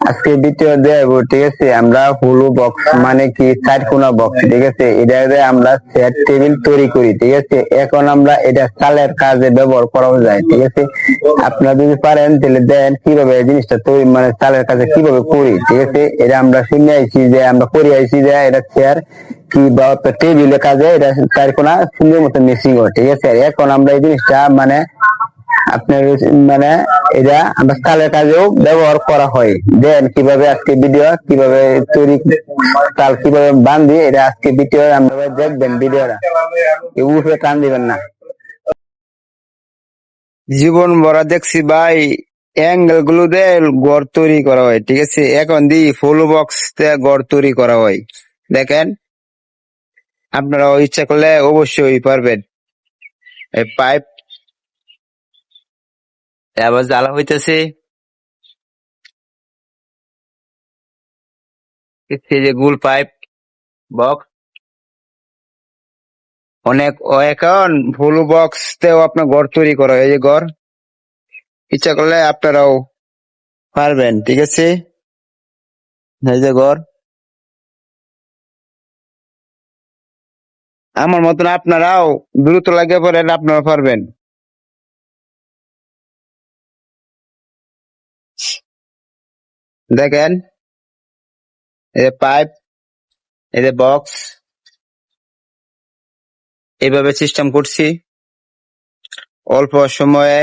আজকে দ্বিতীয় দেব, ঠিক আছে। আমরা হুলু বক্স মানে কি চারকোনা বক্স, ঠিক আছে। এটা আমরা চেয়ার টেবিল তৈরি করি, ঠিক আছে। এখন আমরা এটা চালের কাজে ব্যবহার করা যায়, ঠিক আছে। আপনারা যদি পারেন তাহলে দেন কিভাবে এই জিনিসটা তৈরি, মানে চালের কাজে কিভাবে করি, ঠিক আছে। এটা আমরা শুনে আইছি যে আমরা করে আইছি যে এটা চেয়ার কি বা টেবিলের কাজে এটা চারকোনা সুন্দর মতো মিসিং হয়, ঠিক আছে। এখন আমরা এই জিনিসটা মানে আপনার মানে এটা আমরা চালের কাজেও ব্যবহার করা হয়। দেন কিভাবে আজকে ভিডিও কিভাবে তৈরি চাল কিভাবে বান্ধি, এটা আজকে ভিডিও আমরা দেখবেন। ভিডিওটা উপরে টান দিবেন না। জীবন ভরা দেখছি ভাই অ্যাঙ্গেল গুলো দিয়ে গড় তৈরি করা হয়, ঠিক আছে। এখন দি ফুল বক্স দিয়ে গড় তৈরি করা হয়। দেখেন আপনারা ইচ্ছা করলে অবশ্যই পারবেন। এই পাইপ আবার জ্বালা হইতেছে, যে গোল পাইপ বক্স অনেক এখন ফুল বক্স তেও আপনার ঘর তৈরি করা হয়। এই যে ঘর ইচ্ছা করলে আপনারাও পারবেন, ঠিক আছে। এই যে ঘর আমার মতন আপনারাও দ্রুত লাগে পড়েন, আপনারা পারবেন। দেখেন এই যে পাইপ, এই যে বক্স, এইভাবে সিস্টেম করছি অল্প সময়ে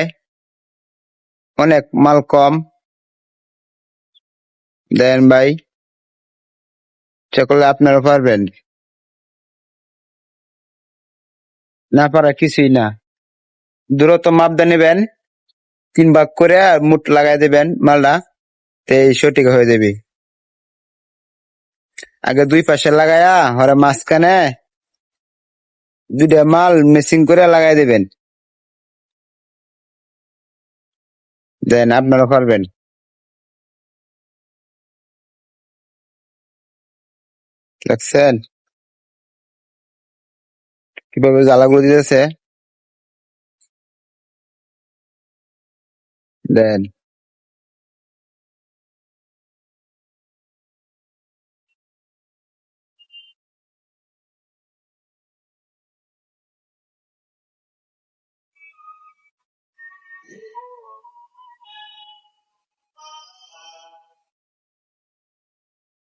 অনেক মাল কম। দেন ভাই ইচ্ছা করলে আপনারা পারবেন, না পারা কিছুই না। দূরত্ব মাপদা নেবেন, 3 ভাগ করে আর মুঠ লাগাই দেবেন মালটা, তো এই সঠিক হয়ে যাবে। আগে 2 পাশে লাগায়া হরে মাঝখানে 2টা মাল মেসিং করে লাগাই দেবেন, দেন আপনারা পারবেন। দেখছেন কিভাবে জ্বালাগুলো দিতেছে, দেন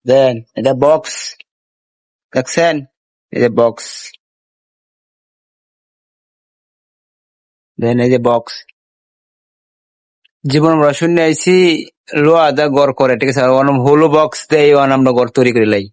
দেন এটা বক্স, দেখছেন এই যে বক্স, দেন এই যে বক্স। জীবন আমরা শূন্য আইসি লোহা দা গড় করে, ঠিক আছে। হলো বক্স দিয়ে আমরা গড় তৈরি করে লাই।